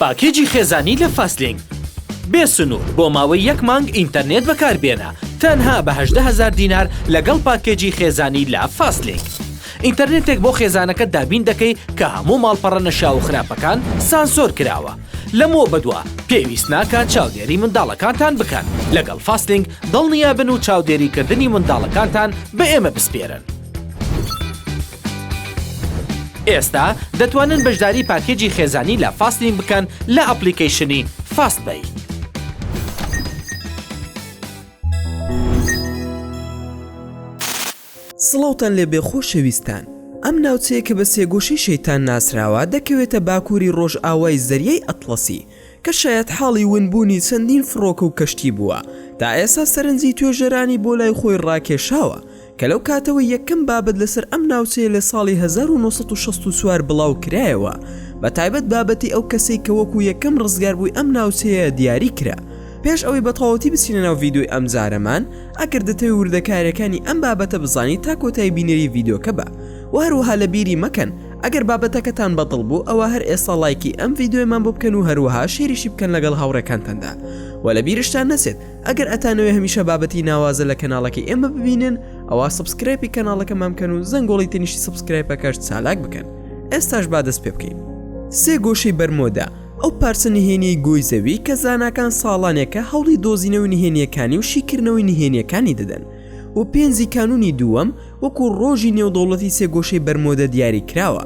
پاکێجی خێزانی لە فاستلینگ بێسنوور بۆ ماوەی 1 مانگ ئینتەرنێت بەکاربێنە تەنها بە 18,000 دینار لەگەڵ پاکێجی خێزانی لە فاستلینگ. ئینتەرنێتێک بۆ خێزانەکەت دابین دەکەی کە هەموو ماڵپەڕە نەشاو و خراپەکان سانسۆر کراوە. لەمۆ بەدووە پێویست ناکات چاودێری منداڵەکانتان بکەن. لەگەڵ فاستلینگ دڵنیا بن و چاودێریکردنی منداڵەکانتان بە ئێمە بسپێرن. ئێستا دەتوانن بەشداری پاکێجی خێزانی لە فاستلینگ بکەن لە ئەپلیکیشنی فاستبەی. سڵاوتان لێ بێ خۆشەویستان، ئەم ناوچەیە کە بە سێگۆشی شەیتان ناسراوە دەکەوێتە باکووری ڕۆژ ئاوای زەریای ئەتڵەسی کە شاید حاڵی ونبوونی چەندین فڕۆکە و کەشتی بووە تا ئێستا سەرنجی توێژەرانی بۆ لای خۆی ڕاکێشاوە کە لەو کاتەوە یەکەم بابەت لەسەر ئەم ناوچەیە لە ساڵی 1964 بڵاو کرایەوە بە تایبەت بابەتی ئەو کەسەی کە وەکو یەکەم ڕزگار بووی ئەم ناوچەیە دیاری کرا. پێش ئەوەی بەتەواوەتی بچینە ناو ڤیدیۆی ئەم جارەمان ئەگەر دەتەوێت وردەکاریەکانی ئەم بابەتە بزانیت تا کۆتایی بینەری ڤیدیۆکە بە و هەروەها لە بیری مەکەن ئەگەر بابەتەکەتان بەدڵ بوو ئەوە هەر ئێستا لایکی ئەم ڤیدیۆیمان بۆ بکەن و هەروەها شێریشی بکەن لەگەڵ هاوڕێکانتاندا و لە بیرشتان نەچێت ئەگەر ئەتانەوێ هەمیشە بابەتی ناوازە لە کەناڵەکەی ئێمە ببینن ئەوە سبسکرایبی کەناڵەکەمان بکەن و زەنگۆڵی تەنیشتی سبسکرایبەکەش چالاک بکەن. ئێستاش با دەست پێ بکەین. سێ گۆشەی بەرمۆدا ئەو پارچە نهێنیی گۆی زەوی کە زاناکان ساڵانێکە هەوڵی دۆزینەوەی نهێنیەکانی و شیکردنەوەی نهێنیەکانی دەدەن و پێنجی کانونی دووەم وەکو ڕۆژی نێودەوڵەتی سێگۆشەی بەرمۆدە دیاری کراوە.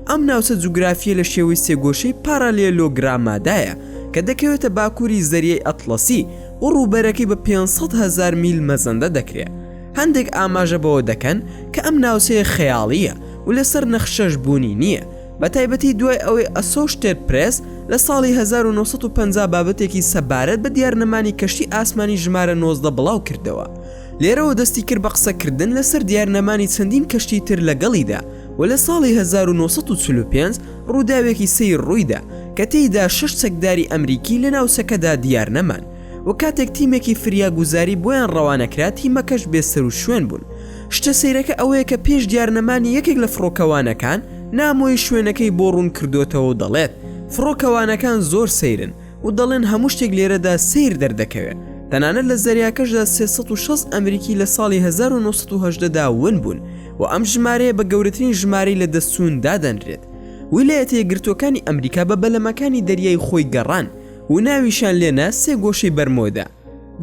ئەم ناوچە جوگرافیە لە شێوەی سێگۆشەی پارالێلۆگرامادایە کە دەکەوێتە باکووری زەریای ئەتڵەسی و ڕووبەرەکەی بە 500,000 میل مەزەندە دەکرێت. هەندێک ئاماژە بەوە دەکەن کە ئەم ناوچەیە خەیاڵیە و لەسەر نەخشەش بوونی نییە. بە تایبەتی دوای ئەوەی ئەسۆشتێت پرێس لە ساڵی 1950 بابەتێکی سەبارەت بە دیارنەمانی کەشتی ئاسمانی ژمارە 19 بڵاو کردەوە. لێرەوە دەستی کرد بە قسەکردن لەسەر دیارنەمانی چەندین کەشتی تر لەگەڵیدا و لە ساڵی 1945 ڕووداوێکی سەیر ڕوویدا کە تێیدا 6 چەکداری ئەمریکی لە ناوچەکەدا دیارنەمان و کاتێک تیمێکی فریاگوزاری بۆیان ڕەوانەکرا تیمەکەش بێسەر و شوێن بوون. شتە سەیرەکە ئەوەیە کە پێش دیارنەمانی یەکێک لە فڕۆکەوانەکان نامۆی شوێنەکەی بۆ ڕوون کردوتەوە و دەڵێت فڕۆکەوانەکان زۆر سەیرن و دەڵێن هەموو شتێک لێرەدا سیر دەردەکەوێت. تەنانەت لە زەریاکەشدا 360 ئەمریکی لە ساڵی 1970دا ون بوون و ئەم ژمارەیە بە گەورەترین ژمارەی لە دەستچوون دادەنرێت. ویلایەتە یەکگرتووەکانی ئەمریکا بە بەلەمەکانی دەریای خۆی گەڕان و ناویشان لێنا سێ گۆشەی بەرمۆدا.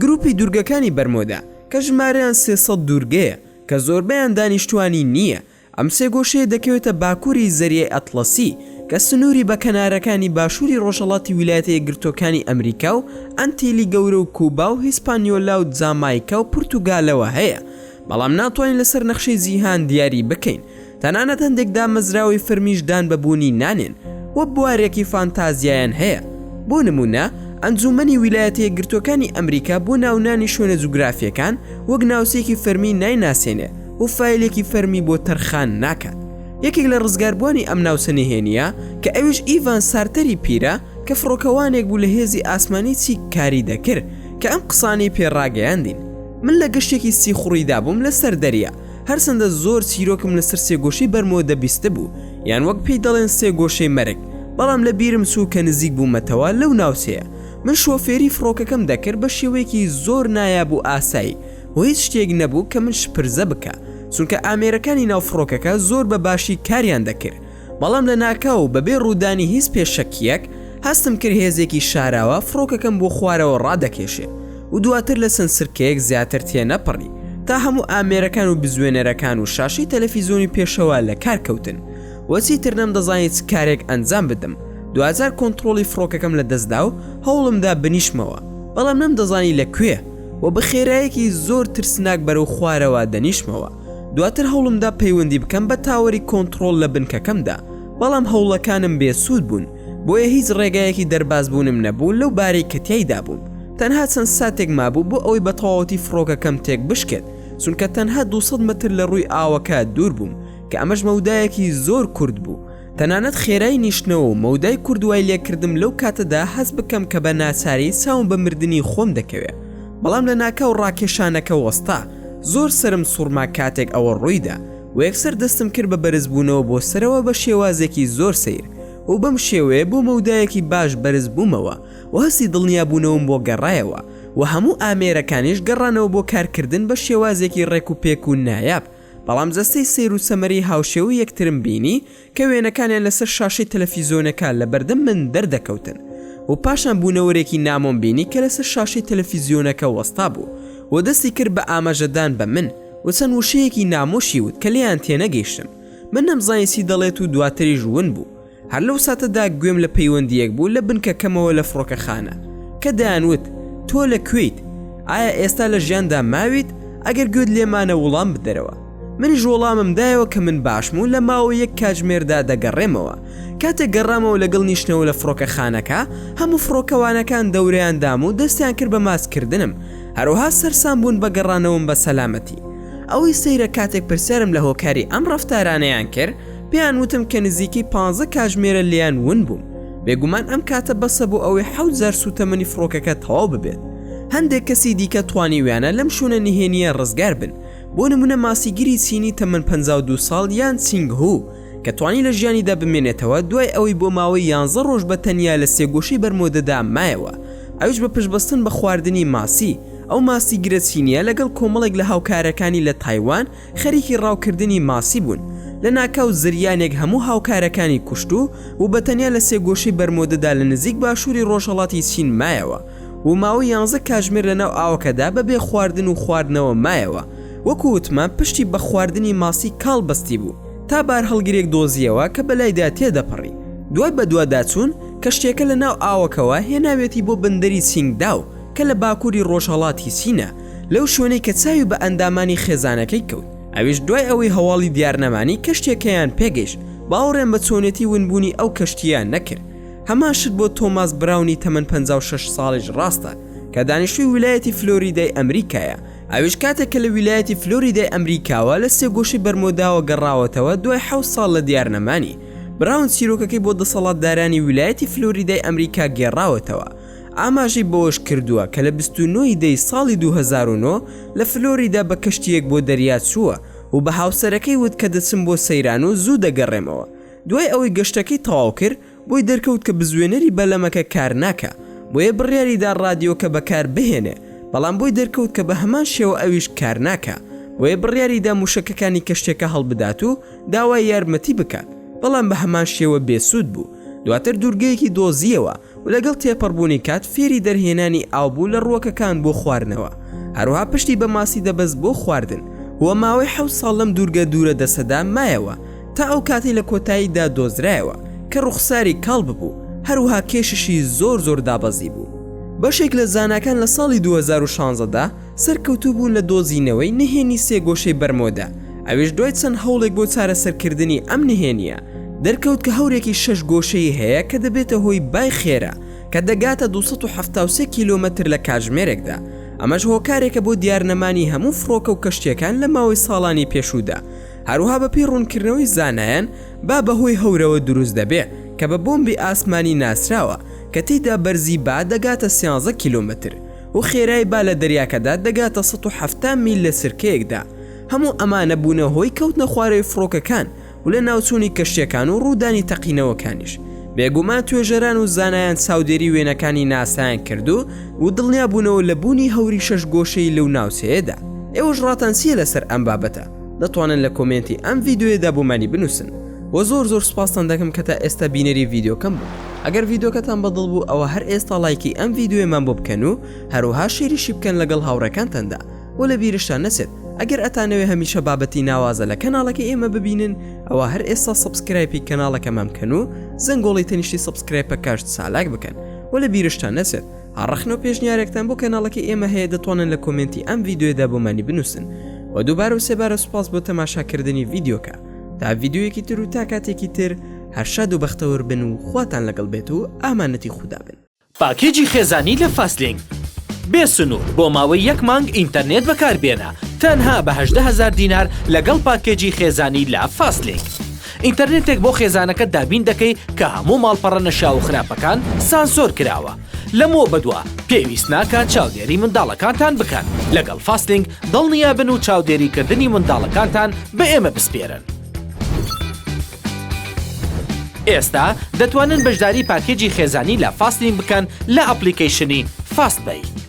گروپی دوورگەکانی بەرمۆدا کە ژمارەیان 300 دوورگەیە کە زۆربەیان دانیشتوانی نییە. ئەم سێ گۆشەیە دەکەوێتە باکووری زەریای ئەتڵەسی کە سنووری بە کەنارەکانی باشووری ڕۆژهەڵاتی ویلایەتە یەکگرتووەکانی ئەمریکا و ئەنتیلی گەورە و کوبا و هیسپانیۆلا و جامایکا و پورتوگالەوە هەیە، بەڵام ناتوانین لەسەر نەخشەی جیهان دیاری بکەین. تەنانەت هەندێک دامەزراوی فەرمیشدان بەبوونی نانێن وە بوارێکی فانتازیایان هەیە. بۆ نمونە ئەنجومەنی ویلایەتە یەکگرتووەکانی ئەمریکا بۆ ناونانی شوێنە جوگرافیەکان وەک ناوچەیەکی فەرمی نایناسێنێ و فایلێکی فەرمی بۆ تەرخان ناکات. یەکێک لە ڕزگاربوانی ئەم ناوچە نهێنیە کە ئەویش ئیڤان سارتەری پیرە کە فڕۆکەوانێک بوو لە هێزی ئاسمانی چی کاری دەکرد کە ئەم قسانەی پێڕاگەیاندین. من لە گەشتێکی سی خوڕیدا بووم لەسەر دەریا، هەرچەندە زۆر چیرۆکم لەسەر سێگۆشەی بەرمۆدە بیستە بوو، یان وەک پێی دەڵێن سێگۆشەی مەرگ، بەڵام لە بیرم چوو کە نزیک بوومەتەوە لەو ناوچەیە. من شۆفێری فڕۆکەکەم دەکرد بە شێوەیەکی زۆر نایاب و ئاسایی و هیچ شتێک نەبوو کە من شپرزە بکە چونکە ئامێرەکانی ناو فڕۆکەکە زۆر بە باشی کاریان دەکرد. بەڵام لە ناکاو بەبێ ڕوودانی هیچ پێشەکیەک هەستم کرد هێزێکی شاراوە فڕۆکەکەم بۆ خوارەوە ڕادەکێشێ و دواتر لە سنسرکەیەک زیاتر تێ نەپەڕی تا هەموو ئامێرەکان و بزوێنەرەکان و شاشی تەلەڤیزۆنی پێشەوە لە کار کەوتن وەچی تر نەمدەزانیت چ کارێک ئەنجام بدەم. دوازار کۆنتڕۆڵی فڕۆکەکەم لە دەستدا و هەوڵمدا بنیشمەوە، بەڵام نەمدەزانی لەکوێ و بە خێرایەکی زۆر ترسناک بەرەو خوارەوە دەنیشمەوە. دواتر هەوڵمدا پەیوەندی بکەم بە تاوەری کۆنتڕۆڵ لە بنکەکەمدا، بەڵام هەوڵەکانم بێسوود بوون بۆیە هیچ ڕێگایەکی دەربازبوونم نەبوو لەو بارەی کە تیایدا بووم. تەنها چەند ساتێک مابوو بۆ ئەوەی بە تەواوەتی فڕۆکەکەم تێک بشکێت چونکە تەنها 200 متر لە ڕووی ئاوەکە دوور بووم کە ئەمەش مەودایەکی زۆر کورد بوو. تەنانەت خێرای نیشتنەوە و مەودای کوردوای لێکردم لەو کاتەدا هەست بکەم کە بە ناچاری چاوم بە مردنی خۆم دەکەوێت، بەڵام لە ناکاو ڕاکێشانەکە وەستا زۆر سرم سوورما کاتێک ئەوە ڕوویدا و یەکسەر دەستم کرد بە بەرزبوونەوە بۆ سەرەوە بە شێوازێکی زۆر سەیر و بەم شێوەیە بۆ مەودایەکی باش بەرز بوومەوە و هەستی دڵنیابوونەوەم بۆ گەڕایەوە و هەموو ئامێرەکانیش گەڕانەوە بۆ کارکردن بە شێوازێکی ڕێک و پێک و نایاب. بەڵام جەستەی سیر و سەمەری هاوشێوە یەکترم بینی کە وێنەکانیان لەسەر شاشەی تەلەڤیزۆنەکە لە بەردەم من دەردەکەوتن و پاشان بوونەوەرێکی نامۆم بینی کە لەسەر شاشەی تەلەڤیزۆنەکە وەستا بوو و دەستی کرد بە ئاماژەدان بە من و چەند وشەیەکی نامۆشی وت کە لێیان تێنەگەیشتم. من نەمزانیسی دەڵێت و دواتریش ون بوو. هەر لەو ساتەدا گوێم لە پەیوەندیەک بوو لە بنکەکەمەوە لە فڕۆکەخانە کە دەیانوت تۆ لەکوێیت؟ ئایا ئێستا لە ژیاندا ماویت؟ ئەگەر گوێت لێمانە وەڵام بدەرەوە. منیش وەڵامم دایەوە کە من باشم و لە ماوە یەک کاتژمێردا دەگەڕێمەوە. کاتێک گەڕامەوە لەگەڵ نیشتنەوە لە فڕۆکەخانەکە هەموو فڕۆکەوانەکان دەورەیان دام و دەستیان کرد بە ماسکردنم. هەروەها سەرسام بوون بە گەڕانەوەم بە سەلامەتی. ئەوەی سەیرە کاتێک پرسیارم لە هۆکاری ئەم ڕەفتارانەیان کرد پێیان وتم کە نزیکی 15 کاتژمێرە لێیان ون بووم. بێگومان ئەم کاتە بەسە بۆ ئەوەی 7000 سوتەمەنی فڕۆکەکە تەواو ببێت. هەندێک کەسی دیکە توانیویانە لەم شوونە نهێنیە ڕزگار بن. بۆ نمونە ماسیگیری چینی تەمەن 52 ساڵ یان چینگ هو کە توانی لە ژیانیدا بمێنێتەوە دوای ئەوەی بۆ ماوەی 11 ڕۆژ بە تەنیا لە سێگۆشی بەرمۆدەدا مایەوە. ئەوش بە پشتبەستن بە خواردنی ماسی. ئەو ماسیگرە چینیە لەگەڵ کۆمەڵێک لە هاوکارەکانی لە تایوان خەریکی ڕاوکردنی ماسی بوون. لە ناکاو زریانێک هەموو هاوکارەکانی کوشتو و بە تەنیا لە سێگۆشی بەرمۆدەدا لە نزیک باشووری ڕۆژهەڵاتی چین مایەوە و ماوەی 11 کاتژمێر لەناو ئاوەکەدا بەبێ خواردن و خواردنەوە مایەوە. وەکو وتمان پشتی بە خواردنی ماسی کاڵ بەستی بوو تا بار هەڵگرێک دۆزیەوە کە بەلایدا تێدەپەڕی. دوای بە دوواداچوون کەشتێکە لە ناو ئاوەکەوە هێناوێتی بۆ بندەری چینگداو کە لە باکووری ڕۆژهەڵاتی چینە لەو شوێنەی کە چاوی بە ئەندامانی خێزانەکەی کەوت. ئەویش دوای ئەوەی هەواڵی دیارنەمانی کەشتێکەیان پێگەیشت باوەڕێن بە چۆنێتی ونبوونی ئەو کەشتیان نەکرد. هەمان شت بۆ تۆماس براونی تەمەن 56 ساڵیش ڕاستە کە دانیشتوی ویلایەتی فلۆریدای ئەمریکایە. ئەویش کاتێک کە لە ویلایەتی فلۆریدای ئەمریکاوە لە سێگۆشی بەرمۆداوە گەڕاوەتەوە دوای 7 ساڵ لە دیارنەمانی. براون چیرۆکەکەی بۆ دەسەڵاتدارانی ویلایەتی فلۆریدای ئەمریکا گێڕاوەتەوە. ئاماژەی بەوەش کردووە کە لە 29 دەی ساڵی 2009 لە فلۆریدا بە کەشتیەک بۆ دەریا چووە و بە هاوسەرەکەی وت کە دەچم بۆ سەیران و زوو دەگەڕێمەوە. دوای ئەوەی گەشتەکەی تەواو کرد بۆی دەرکەوت کە بزوێنەری بەلەمەکە کار ناکە بۆیە بڕیاریدا ڕادیۆکە بەکار بهێنێ بەڵام بۆی دەرکەوت کە بە هەمان شێوە ئەویش کار ناکە بۆیە بڕیاریدا موشەکەکانی کەشتێکە هەڵبدات و داوای یارمەتی بکات بەڵام بە هەمان شێوە بێسوود بوو. دواتر دوورگەیەکی دۆزیەوە و لەگەڵ تێپەڕبوونی کات فێری دەرهێنانی ئاو بوو لە ڕووەکەکان بۆ خواردنەوە. هەروها پشتی بە ماسی دەبەست بۆ خواردن و ماوەی 7 ساڵ لەم دوورگە دوورە دەسەدا مایەوە تا ئەو کاتی لە کۆتاییدا دۆزرایەوە کە ڕوخساری کاڵ ببوو. هەروها کێششی زۆر دابەزی بوو. بەشێک لە زاناکان لە ساڵی 2016دا سەرکەوتوو بوون لە دۆزینەوەی نهێنی سێگۆشەی بەرمۆدا. ئەویش دوای چەند هەوڵێک بۆ چارەسەرکردنی ئەم نهێنیە دەرکەوت کە هەورێکی 6 گۆشەی هەیە کە دەبێتە هۆی بای خێرا کە دەگاتە 273 کیلۆمەتر لە کاتژمێرێکدا. ئەمەش هۆکارێکە بۆ دیارنەمانی هەموو فڕۆکە و کەشتیەکان لە ماوەی ساڵانی پێشوودا. هەروها بەپێی ڕوونکردنەوەی زانایان با بەهۆی هەورەوە دروست دەبێت کە بە بۆمبی ئاسمانی ناسراوە کە تێیدا بەرزی با دەگاتە 13 کیلۆمەتر و خێرای با لە دەریاکەدا دەگاتە 170 میل لە سرکەیەکدا. هەموو ئەمانە بوونە هۆی کەوتنە خوارەوەی فڕۆکەکان و لە ناوچوونی کەشتیەکان و ڕوودانی تەقینەوەکانیش. بێگومان توێژەران و زانایان چاودێری وێنەکانی ناسایان کردو و دڵنیا بوونەوە لە بوونی هەوری 6 گۆشەی لەو ناوچەیەدا. ئێوەش ڕاتانسیە لەسەر ئەم بابەتە دەتوانن لە کۆمنتی ئەم ڤیدیۆیەدا بۆمانی بنووسن. و زۆر سوپاسان دەکەم کە تا ئێستا بینەری ڤیدیۆکەم بوو. ئەگەر ڤیدیۆکەتان بەدڵ بوو ئەوە هەر ئێستا لایکی ئەم ڤیدیۆیەمان بۆ بکەن و هەروها شێریشی بکەن لەگەڵ هاوڕێکانتاندا و لە بیرشتان نەچێت ئەگەر ئەتانەوێ هەمیشە بابەتی ناوازە لە کەناڵەکە ئێمە ببینن ئەوە هەر ئێستا سبسکرایبی کەناڵەکەمان بکەن و زەنگۆڵی تەنیشتی سبسکرایب کاشت سالاک بکەن و لە بیرشتان نەچێت هەڕەخنە و پێشنیارێکتان بۆ کەناڵەکە ئێمە هەیە دەتوانن لە کۆمنتی ئەم ڤیدیۆدا بۆمانی بنووسن و دووبارە و سێبارە سوپاس بۆ تەماشاکردنی ڤیدیۆکە. تا ڤیدیۆیەکی تر و تا کاتێکی تر هەر شاد و بەختەوەر بن و خواتان لەگەڵ بێت و ئامانەتی خودا بن. پاکێجی خێزانی لە فاستلینگ بێ سنوور بۆ ماوەی 1 مانگ ئینتەرنێت بەکاربێنە تەنها بە 18,000 دینار لەگەڵ پاکێجی خێزانی لە فاستلینگ. ئینتەرنێتێک بۆ خێزانەکە دابین دەکەی کە هەموو ماڵپەڕە نەشا و خراپەکان سانسۆر کراوە. لەمەوە بەدووە پێویست ناکات چاودێری منداڵەکانتان بکەن. لەگەڵ فاستلینگ دڵنیا بن و چاودێریکردنی منداڵەکانتان بە ئێمە بسپێرن. ئێستا دەتوانن بەشداری پاکێجی خێزانی لە فاستلینگ بکەن لە ئەپلیکیشنی فاستبی.